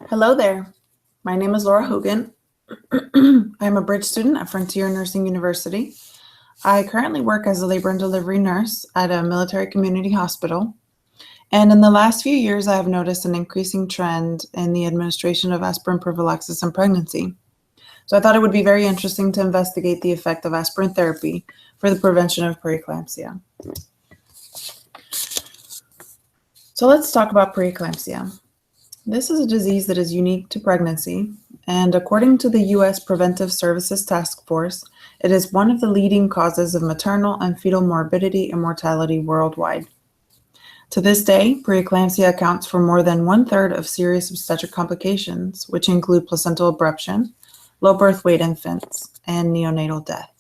Hello there. My name is Laura Hogan. I'm a bridge student at Frontier Nursing University. I currently work as a labor and delivery nurse at a military community hospital. And in the last few years, I have noticed an increasing trend in the administration of aspirin prophylaxis in pregnancy. So I thought it would be very interesting to investigate the effect of aspirin therapy for the prevention of preeclampsia. So let's talk about preeclampsia. This is a disease that is unique to pregnancy, and according to the U.S. Preventive Services Task Force, it is one of the leading causes of maternal and fetal morbidity and mortality worldwide. To this day, preeclampsia accounts for more than 1/3 of serious obstetric complications, which include placental abruption, low birth weight infants, and neonatal death.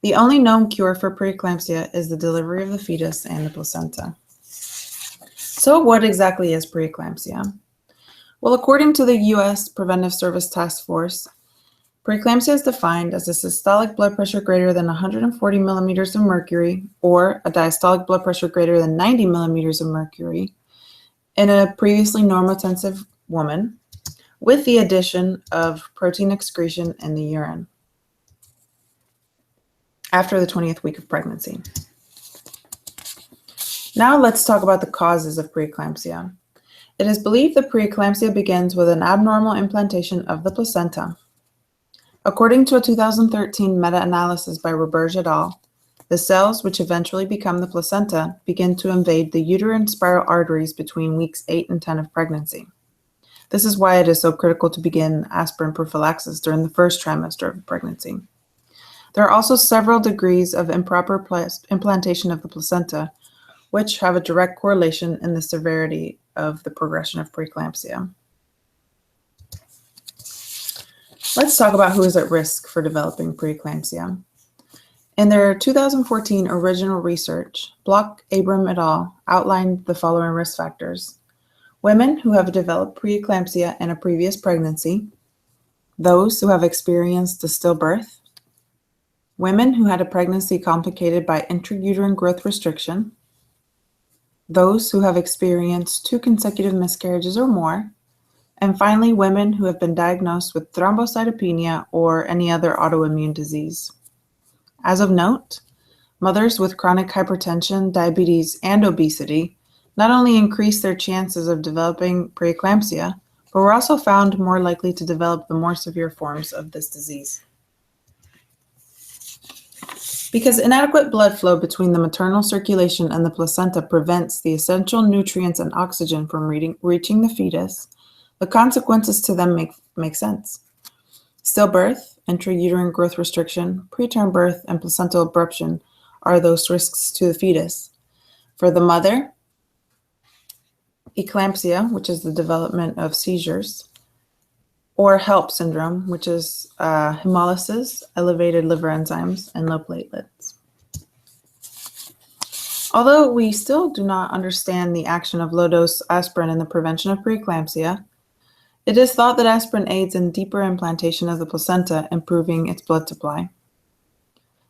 The only known cure for preeclampsia is the delivery of the fetus and the placenta. So what exactly is preeclampsia? Well, according to the U.S. Preventive Service Task Force, preeclampsia is defined as a systolic blood pressure greater than 140 millimeters of mercury or a diastolic blood pressure greater than 90 millimeters of mercury in a previously normotensive woman with the addition of protein excretion in the urine after the 20th week of pregnancy. Now let's talk about the causes of preeclampsia. It is believed that preeclampsia begins with an abnormal implantation of the placenta. According to a 2013 meta-analysis by Roberge et al., the cells which eventually become the placenta begin to invade the uterine spiral arteries between weeks 8 and 10 of pregnancy. This is why it is so critical to begin aspirin prophylaxis during the first trimester of pregnancy. There are also several degrees of improper implantation of the placenta, which have a direct correlation in the severity of the progression of preeclampsia. Let's talk about who is at risk for developing preeclampsia. In their 2014 original research, Block, Abram et al. Outlined the following risk factors: women who have developed preeclampsia in a previous pregnancy, those who have experienced a stillbirth, women who had a pregnancy complicated by intrauterine growth restriction, those who have experienced 2 consecutive miscarriages or more, and finally, women who have been diagnosed with thrombocytopenia or any other autoimmune disease. As of note, mothers with chronic hypertension, diabetes, and obesity not only increase their chances of developing preeclampsia, but were also found more likely to develop the more severe forms of this disease. Because inadequate blood flow between the maternal circulation and the placenta prevents the essential nutrients and oxygen from reaching the fetus, the consequences to them make sense. Stillbirth, intrauterine growth restriction, preterm birth, and placental abruption are those risks to the fetus. For the mother, eclampsia, which is the development of seizures, or HELP syndrome, which is hemolysis, elevated liver enzymes, and low platelets. Although we still do not understand the action of low-dose aspirin in the prevention of preeclampsia, it is thought that aspirin aids in deeper implantation of the placenta, improving its blood supply.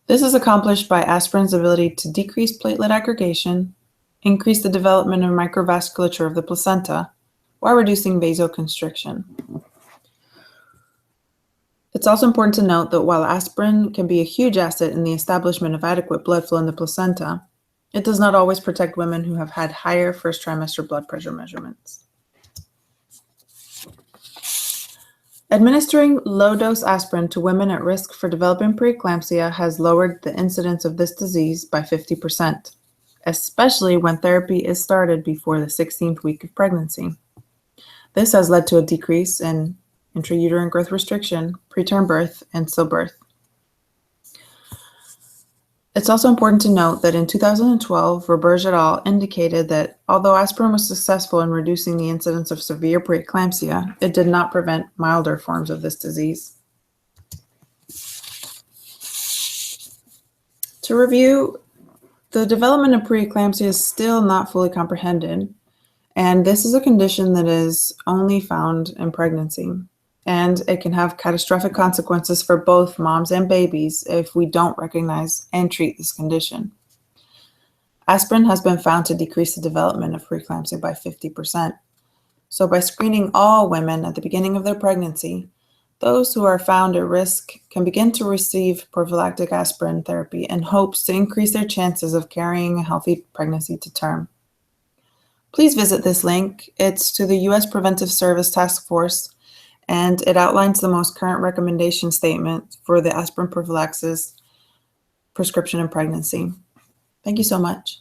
This is accomplished by aspirin's ability to decrease platelet aggregation, increase the development of microvasculature of the placenta, while reducing vasoconstriction. It's also important to note that while aspirin can be a huge asset in the establishment of adequate blood flow in the placenta, it does not always protect women who have had higher first trimester blood pressure measurements. Administering low-dose aspirin to women at risk for developing preeclampsia has lowered the incidence of this disease by 50%, especially when therapy is started before the 16th week of pregnancy. This has led to a decrease in intrauterine growth restriction, preterm birth, and stillbirth. It's also important to note that in 2012, Roberge et al. Indicated that although aspirin was successful in reducing the incidence of severe preeclampsia, it did not prevent milder forms of this disease. To review, the development of preeclampsia is still not fully comprehended, and this is a condition that is only found in pregnancy. And it can have catastrophic consequences for both moms and babies if we don't recognize and treat this condition. Aspirin has been found to decrease the development of preeclampsia by 50%, So by screening all women at the beginning of their pregnancy, those who are found at risk can begin to receive prophylactic aspirin therapy in hopes to increase their chances of carrying a healthy pregnancy to term. Please visit this link. It's to the U.S. Preventive Service Task Force, and it outlines the most current recommendation statement for the aspirin prophylaxis prescription in pregnancy. Thank you so much.